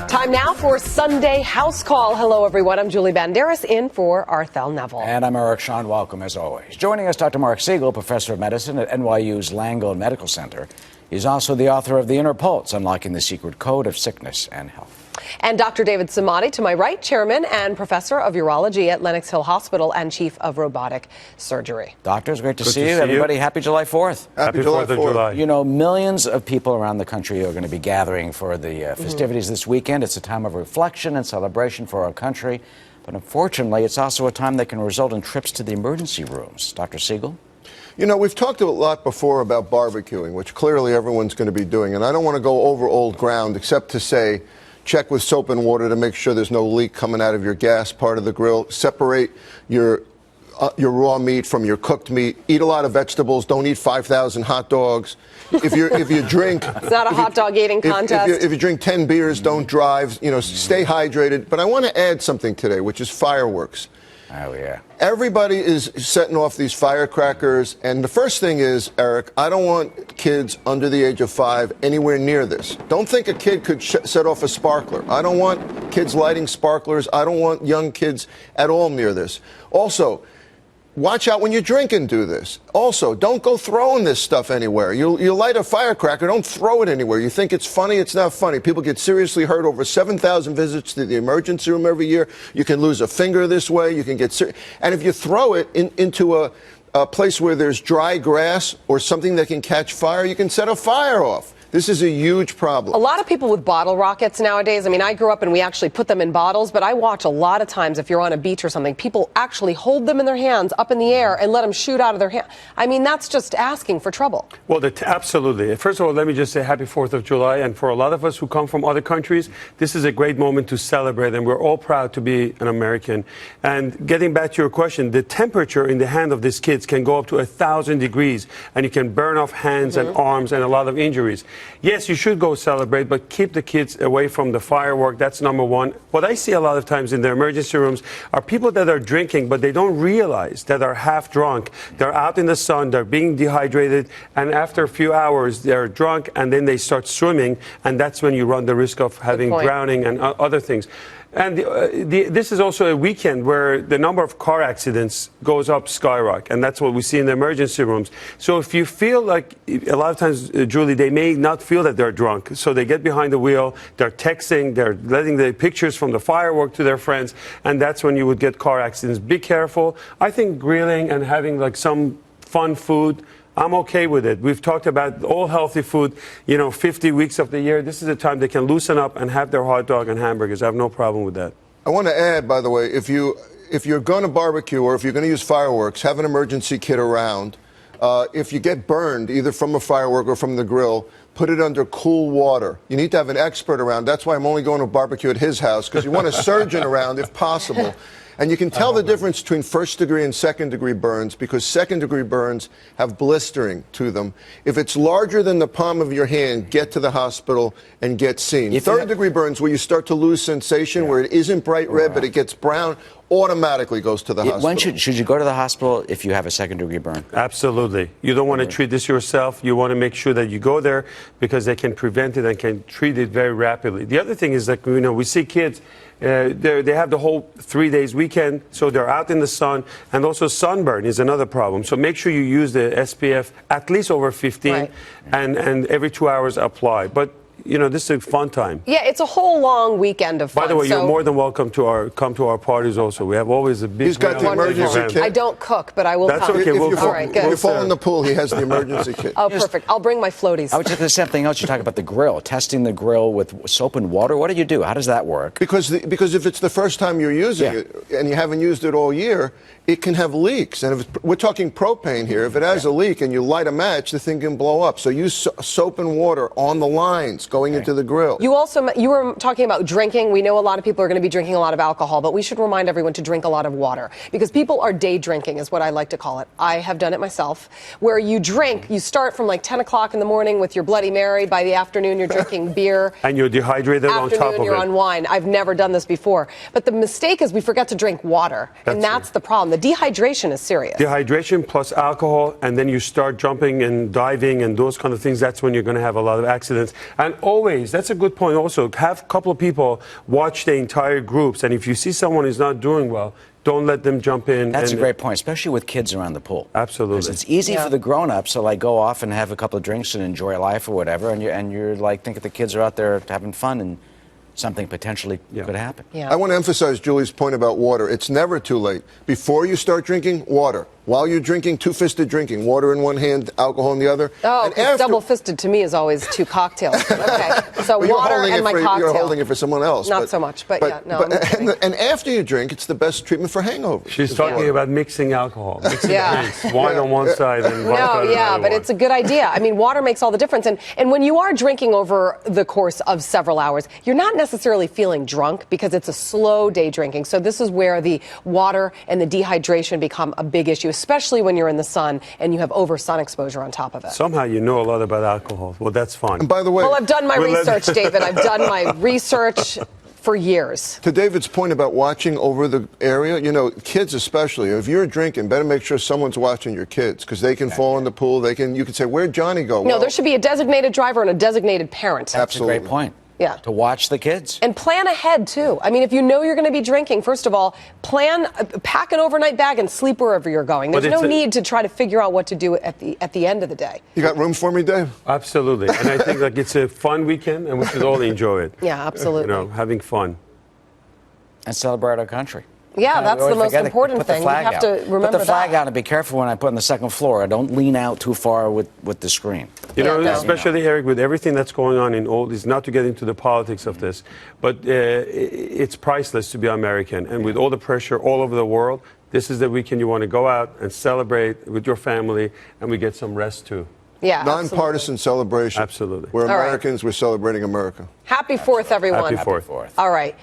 Time now for Sunday House Call. Hello, everyone. I'm Julie Banderas in for Arthel Neville. And I'm Eric Sean. Welcome, as always. Joining us, Dr. Marc Siegel, professor of medicine at NYU's Langone Medical Center. He's also the author of The Inner Pulse, Unlocking the Secret Code of Sickness and Health. And Dr. David Samadi, to my right, chairman and professor of urology at Lenox Hill Hospital and chief of robotic surgery. Doctors, great to see you. Everybody, happy July 4th. Happy July 4th. July. You know, millions of people around the country are going to be gathering for the festivities this weekend. It's a time of reflection and celebration for our country. But unfortunately, it's also a time that can result in trips to the emergency rooms. Dr. Siegel? You know, we've talked a lot before about barbecuing, which clearly everyone's going to be doing. And I don't want to go over old ground except to say, check with soap and water to make sure there's no leak coming out of your gas part of the grill. Separate your raw meat from your cooked meat. Eat a lot of vegetables. Don't eat 5,000 hot dogs. If you drink, it's not a hot dog eating contest. If you drink 10 beers, don't drive. You know, stay hydrated. But I want to add something today, which is fireworks. Oh, yeah. Everybody is setting off these firecrackers, and the first thing is, Eric, I don't want kids under the age of 5 anywhere near this. Don't think a kid could set off a sparkler. I don't want kids lighting sparklers. I don't want young kids at all near this. Also, watch out when you drink and do this. Also, don't go throwing this stuff anywhere. You light a firecracker, don't throw it anywhere. You think it's funny, it's not funny. People get seriously hurt. Over 7,000 visits to the emergency room every year. You can lose a finger this way. You can get and if you throw it into a place where there's dry grass or something that can catch fire, you can set a fire off. This is a huge problem. A lot of people with bottle rockets nowadays. I mean, I grew up and we actually put them in bottles, but I watch a lot of times if you're on a beach or something, people actually hold them in their hands up in the air and let them shoot out of their hand. I mean, that's just asking for trouble. Well, absolutely. First of all, let me just say happy 4th of July. And for a lot of us who come from other countries, this is a great moment to celebrate. And we're all proud to be an American. And getting back to your question, the temperature in the hand of these kids can go up to 1,000 degrees. And you can burn off hands and arms and a lot of injuries. Yes, you should go celebrate, but keep the kids away from the firework. That's number one. What I see a lot of times in the emergency rooms are people that are drinking, but they don't realize that are half drunk. They're out in the sun, they're being dehydrated, and after a few hours, they're drunk, and then they start swimming, and that's when you run the risk of having drowning and other things. And this is also a weekend where the number of car accidents goes up skyrocket, and that's what we see in the emergency rooms. So if you feel like, a lot of times, Julie, they may not feel that they're drunk, so they get behind the wheel, they're texting, they're letting the pictures from the firework to their friends, and that's when you would get car accidents. Be careful. I think grilling and having like some fun food, I'm okay with it. We've talked about all healthy food, 50 weeks of the year. This is a time they can loosen up and have their hot dog and hamburgers. I have no problem with that. I want to add, by the way, if you're going to barbecue or if you're going to use fireworks, have an emergency kit around. If you get burned, either from a firework or from the grill, put it under cool water. You need to have an expert around. That's why I'm only going to barbecue at his house, because you want a surgeon around if possible. And you can tell the difference between first-degree and second-degree burns, because second-degree burns have blistering to them. If it's larger than the palm of your hand, get to the hospital and get seen. Third-degree burns, where you start to lose sensation, where it isn't bright red, but it gets brown, automatically goes to the hospital. When should you go to the hospital if you have a second-degree burn? Absolutely. You don't want to treat this yourself. You want to make sure that you go there because they can prevent it and can treat it very rapidly. The other thing is that, we see kids, they have the whole 3 days weekend, so they're out in the sun, and also sunburn is another problem. So make sure you use the SPF at least over 15 and every 2 hours apply. But this is a fun time. Yeah, it's a whole long weekend of fun. By the way, you're more than welcome to come to our parties also. We have always a big... He's got the emergency kit. I don't cook, but I will come. That's okay. If you fall in the pool, he has the emergency kit. Oh, perfect. I'll bring my floaties. I would just something else. You talk about the grill, testing the grill with soap and water. What do you do? How does that work? Because if it's the first time you're using it and you haven't used it all year, it can have leaks. And we're talking propane here. If it has a leak and you light a match, the thing can blow up. So use soap and water on the lines going into the grill. You were talking about drinking. We know a lot of people are going to be drinking a lot of alcohol, but we should remind everyone to drink a lot of water, because people are day drinking, is what I like to call it. I have done it myself, where you drink, you start from like 10 o'clock in the morning with your Bloody Mary. By the afternoon, you're drinking beer. And you're dehydrated on top of it. Afternoon, you're on wine. I've never done this before. But the mistake is we forget to drink water. And that's the problem. The The dehydration is serious. Dehydration plus alcohol, and then you start jumping and diving and those kind of things. That's when you're going to have a lot of accidents. And always, that's a good point also, have a couple of people watch the entire groups. And if you see someone who's not doing well, don't let them jump in. That's a great point, especially with kids around the pool. Absolutely. 'Cause it's easy for the grown-ups to like go off and have a couple of drinks and enjoy life or whatever, and you're like thinking the kids are out there having fun and something potentially could happen. Yeah. I want to emphasize Julie's point about water. It's never too late. Before you start drinking, water. While you're drinking, two-fisted drinking. Water in one hand, alcohol in the other. Oh, And 'cause after- double-fisted to me is always 2 cocktails. Okay, so Well, water and my cocktail. You're holding it for someone else. Not so much, but yeah, no, I'm kidding. and after you drink, it's the best treatment for hangovers. She's talking about mixing alcohol, mixing Yeah. drinks, wine on one side and vodka No, on the yeah, other but one. it's a good idea. I mean, water makes all the difference. And when you are drinking over the course of several hours, you're not necessarily feeling drunk because it's a slow day drinking. So this is where the water and the dehydration become a big issue, especially when you're in the sun and you have over sun exposure on top of it. Somehow you know a lot about alcohol. Well, that's fun. And by the way, Well, I've done my We'll let- research, David. I've done my research for years. to David's point about watching over the area, you know, kids especially, if you're drinking, better make sure someone's watching your kids because they can fall in the pool. You can say, where'd Johnny go? No, Well, there should be a designated driver and a designated parent. That's a great Absolutely. point. Yeah. To watch the kids. And plan ahead, too. I mean, if you know you're going to be drinking, first of all, pack an overnight bag and sleep wherever you're going. There's But no it's need to try to figure out what to do at the end of the day. You got room for me, Dave? Absolutely. And I think like it's a fun weekend and we should all enjoy it. Yeah, absolutely. You know, having fun. And celebrate our country. Yeah, We that's the always most forget to important put the thing. We flag have out. to remember Put the flag that. out and be careful when I put on the second floor. Don't lean out too far with the screen. You know, Yeah, especially Eric, with everything that's going on in all this, not to get into the politics of this, but it's priceless to be American. And with all the pressure all over the world, this is the weekend you want to go out and celebrate with your family, and we get some rest too. Yeah, Nonpartisan celebration. Absolutely. We're All right. Americans, we're celebrating America. Happy 4th, everyone. Happy 4th. All right.